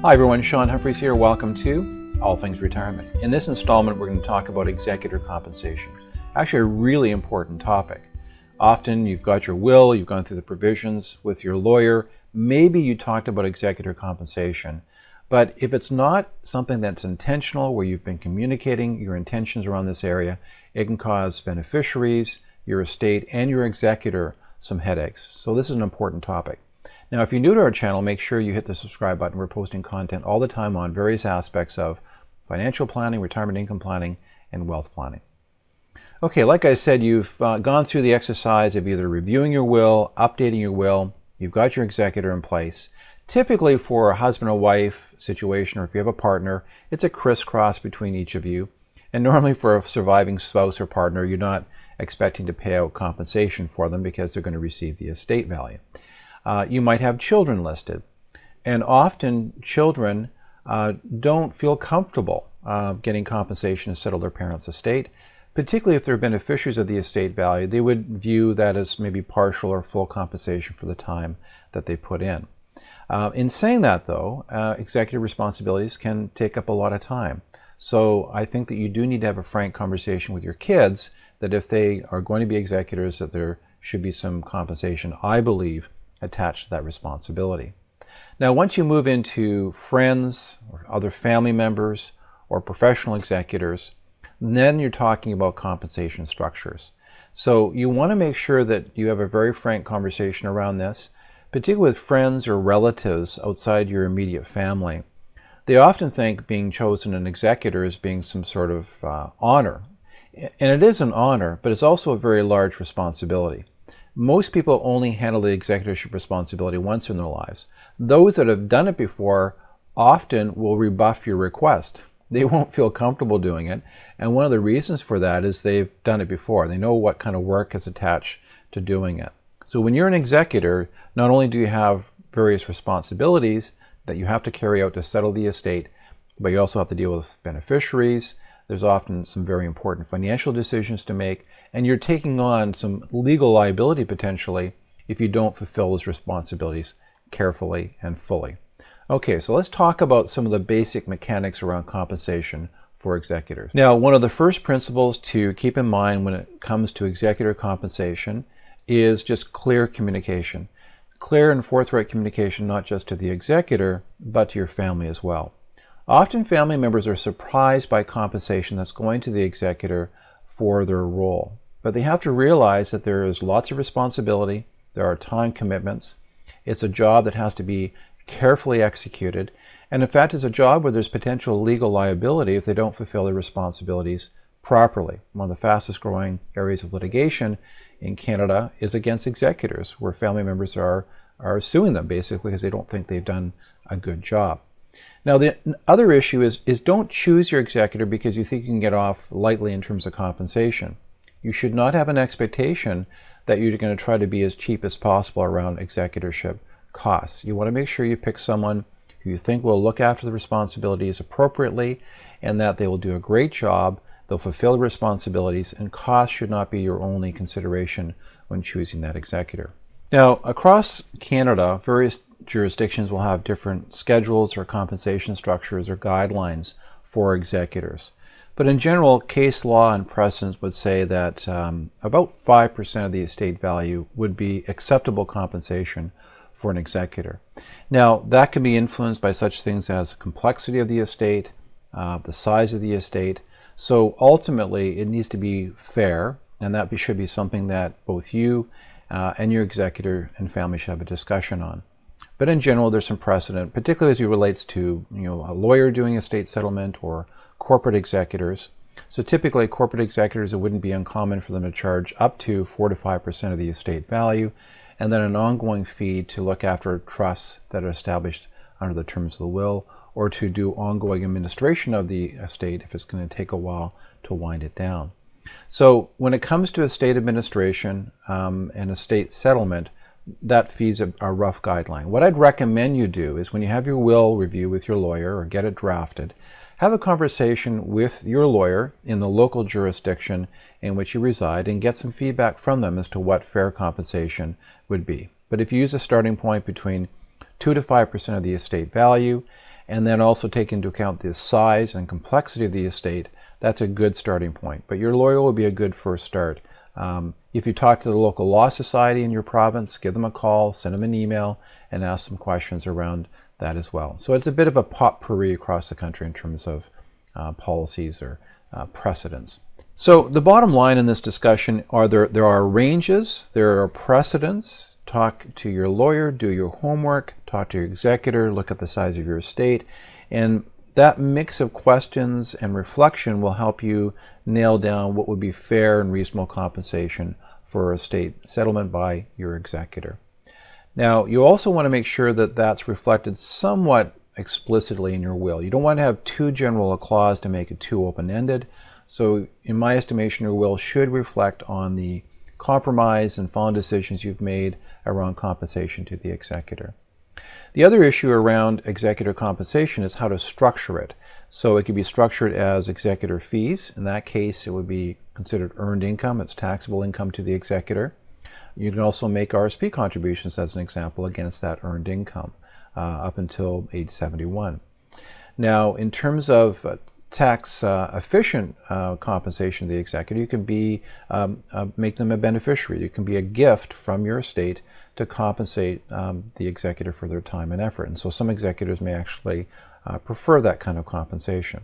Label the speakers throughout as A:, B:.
A: Hi everyone, Sean Humphreys here. Welcome to All Things Retirement. In this installment, we're going to talk about executor compensation. Actually, a really important topic. Often you've got your will, you've gone through the provisions with your lawyer, maybe you talked about executor compensation, but if it's not something that's intentional, where you've been communicating your intentions around this area, it can cause beneficiaries, your estate, and your executor some headaches. So this is an important topic. Now, if you're new to our channel, make sure you hit the subscribe button. We're posting content all the time on various aspects of financial planning, retirement income planning, and wealth planning. Okay, like I said, you've gone through the exercise of either reviewing your will, updating your will, you've got your executor in place. Typically for a husband or wife situation, or if you have a partner, it's a crisscross between each of you. And normally for a surviving spouse or partner, you're not expecting to pay out compensation for them because they're going to receive the estate value. You might have children listed, and often children don't feel comfortable getting compensation to settle their parents' estate, particularly if they're beneficiaries of the estate value. They would view that as maybe partial or full compensation for the time that they put in. In saying that, though, executive responsibilities can take up a lot of time. So I think that you do need to have a frank conversation with your kids that if they are going to be executors, that there should be some compensation, I believe, attached to that responsibility. Now, once you move into friends or other family members or professional executors, then you're talking about compensation structures. So you want to make sure that you have a very frank conversation around this, particularly with friends or relatives outside your immediate family. They often think being chosen an executor as being some sort of honor. And it is an honor, but it's also a very large responsibility. Most people only handle the executorship responsibility once in their lives. Those that have done it before often will rebuff your request. They won't feel comfortable doing it. And one of the reasons for that is they've done it before. They know what kind of work is attached to doing it. So when you're an executor, not only do you have various responsibilities that you have to carry out to settle the estate, but you also have to deal with beneficiaries. There's often some very important financial decisions to make, and you're taking on some legal liability potentially if you don't fulfill those responsibilities carefully and fully. Okay, so let's talk about some of the basic mechanics around compensation for executors. Now, one of the first principles to keep in mind when it comes to executor compensation is just clear communication. Clear and forthright communication, not just to the executor, but to your family as well. Often family members are surprised by compensation that's going to the executor for their role. But they have to realize that there is lots of responsibility, there are time commitments, it's a job that has to be carefully executed, and in fact it's a job where there's potential legal liability if they don't fulfill their responsibilities properly. One of the fastest growing areas of litigation in Canada is against executors, where family members are suing them basically because they don't think they've done a good job. Now, the other issue is don't choose your executor because you think you can get off lightly in terms of compensation. You should not have an expectation that you're going to try to be as cheap as possible around executorship costs. You want to make sure you pick someone who you think will look after the responsibilities appropriately and that they will do a great job, they'll fulfill the responsibilities, and cost should not be your only consideration when choosing that executor. Now, across Canada, various jurisdictions will have different schedules or compensation structures or guidelines for executors. But in general, case law and precedents would say that about 5% of the estate value would be acceptable compensation for an executor. Now, that can be influenced by such things as the complexity of the estate, the size of the estate. So ultimately, it needs to be fair, and that should be something that both you and your executor and family should have a discussion on. But in general, there's some precedent, particularly as it relates to a lawyer doing estate settlement or corporate executors. So typically, corporate executors, it wouldn't be uncommon for them to charge up to 4 to 5% of the estate value, and then an ongoing fee to look after trusts that are established under the terms of the will, or to do ongoing administration of the estate if it's going to take a while to wind it down. So when it comes to estate administration and estate settlement, that fee's a rough guideline. What I'd recommend you do is when you have your will review with your lawyer or get it drafted, have a conversation with your lawyer in the local jurisdiction in which you reside and get some feedback from them as to what fair compensation would be. But if you use a starting point between 2 to 5% of the estate value, and then also take into account the size and complexity of the estate, that's a good starting point. But your lawyer will be a good first start. If you talk to the local law society in your province, give them a call, send them an email, and ask some questions around that as well. So it's a bit of a potpourri across the country in terms of policies or precedents. So the bottom line in this discussion are there are ranges, there are precedents. Talk to your lawyer, do your homework, talk to your executor, look at the size of your estate, and that mix of questions and reflection will help you nail down what would be fair and reasonable compensation for estate settlement by your executor. Now, you also want to make sure that that's reflected somewhat explicitly in your will. You don't want to have too general a clause to make it too open-ended. So in my estimation, your will should reflect on the compromise and final decisions you've made around compensation to the executor. The other issue around executor compensation is how to structure it. So it can be structured as executor fees. In that case, it would be considered earned income. It's taxable income to the executor. You can also make RSP contributions, as an example, against that earned income up until age 71. Now, in terms of tax efficient compensation to the executor, you can be make them a beneficiary. You can be a gift from your estate to compensate the executor for their time and effort. And so some executors may actually prefer that kind of compensation.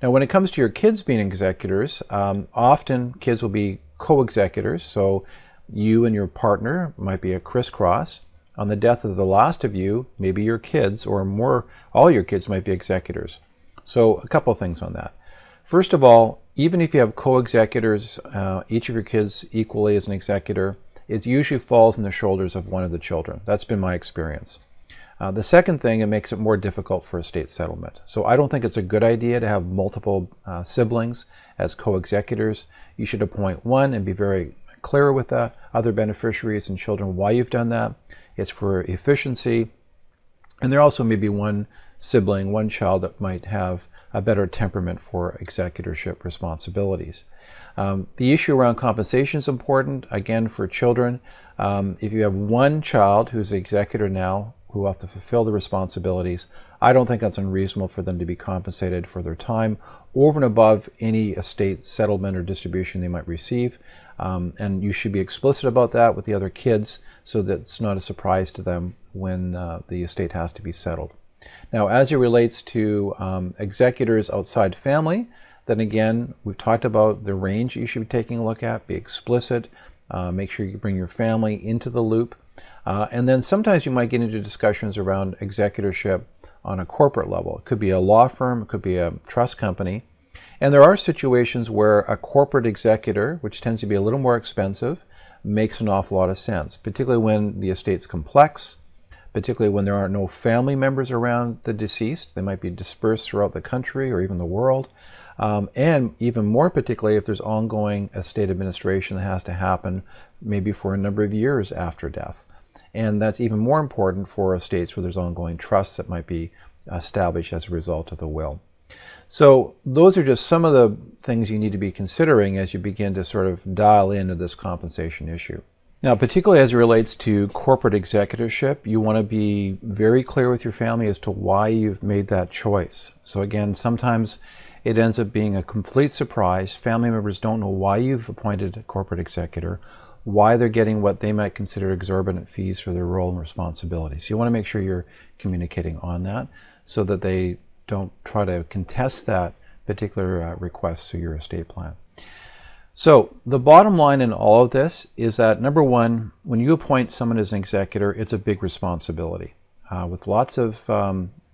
A: Now, when it comes to your kids being executors, often kids will be co-executors. So you and your partner might be a crisscross. On the death of the last of you, maybe your kids or more, all your kids might be executors. So a couple of things on that. First of all, even if you have co-executors, each of your kids equally as an executor, it usually falls on the shoulders of one of the children. That's been my experience. The second thing, it makes it more difficult for estate settlement. So I don't think it's a good idea to have multiple siblings as co-executors. You should appoint one and be very clear with the other beneficiaries and children why you've done that. It's for efficiency. And there also may be one sibling, one child that might have a better temperament for executorship responsibilities. The issue around compensation is important, again, for children. If you have one child who's the executor now, who will have to fulfill the responsibilities, I don't think that's unreasonable for them to be compensated for their time over and above any estate settlement or distribution they might receive. And you should be explicit about that with the other kids so that it's not a surprise to them when the estate has to be settled. Now, as it relates to executors outside family, then again, we've talked about the range you should be taking a look at. Be explicit. Make sure you bring your family into the loop. And then sometimes you might get into discussions around executorship on a corporate level. It could be a law firm, it could be a trust company. And there are situations where a corporate executor, which tends to be a little more expensive, makes an awful lot of sense, particularly when the estate's complex, particularly when there are no family members around the deceased. They might be dispersed throughout the country or even the world. And even more particularly if there's ongoing estate administration that has to happen maybe for a number of years after death. And that's even more important for estates where there's ongoing trusts that might be established as a result of the will. So those are just some of the things you need to be considering as you begin to sort of dial into this compensation issue. Now, particularly as it relates to corporate executorship, you want to be very clear with your family as to why you've made that choice. So again, sometimes it ends up being a complete surprise. Family members don't know why you've appointed a corporate executor, why they're getting what they might consider exorbitant fees for their role and responsibility. So you want to make sure you're communicating on that so that they don't try to contest that particular request through your estate plan. So the bottom line in all of this is that, number one, when you appoint someone as an executor, it's a big responsibility with lots of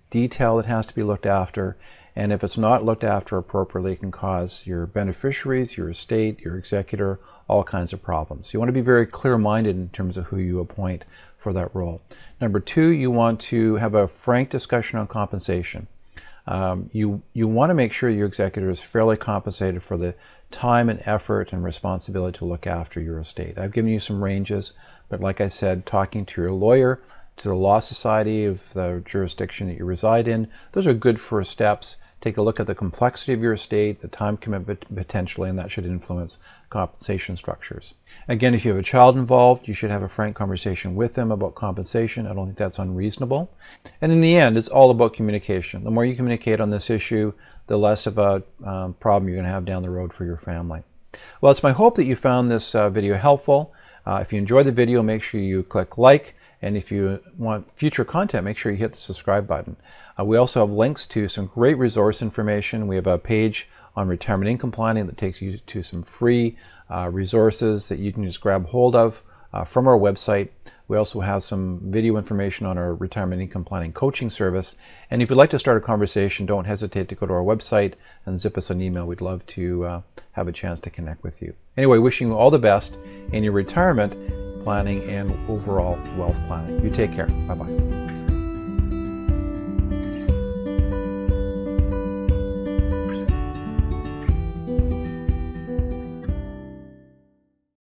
A: detail that has to be looked after. And if it's not looked after appropriately, it can cause your beneficiaries, your estate, your executor, all kinds of problems. You want to be very clear-minded in terms of who you appoint for that role. Number two, you want to have a frank discussion on compensation. You want to make sure your executor is fairly compensated for the time and effort and responsibility to look after your estate. I've given you some ranges, but like I said, talking to your lawyer, to the law society of the jurisdiction that you reside in, those are good first steps take a look at the complexity of your estate, the time commitment potentially, and that should influence compensation structures. Again, if you have a child involved, you should have a frank conversation with them about compensation. I don't think that's unreasonable. And in the end, it's all about communication. The more you communicate on this issue, the less of a problem you're going to have down the road for your family. Well, it's my hope that you found this video helpful. If you enjoyed the video, make sure you click like. And if you want future content, make sure you hit the subscribe button. We also have links to some great resource information. We have a page on retirement income planning that takes you to some free resources that you can just grab hold of from our website. We also have some video information on our retirement income planning coaching service. And if you'd like to start a conversation, don't hesitate to go to our website and zip us an email. We'd love to have a chance to connect with you. Anyway, wishing you all the best in your retirement planning and overall wealth planning. You take care. Bye-bye.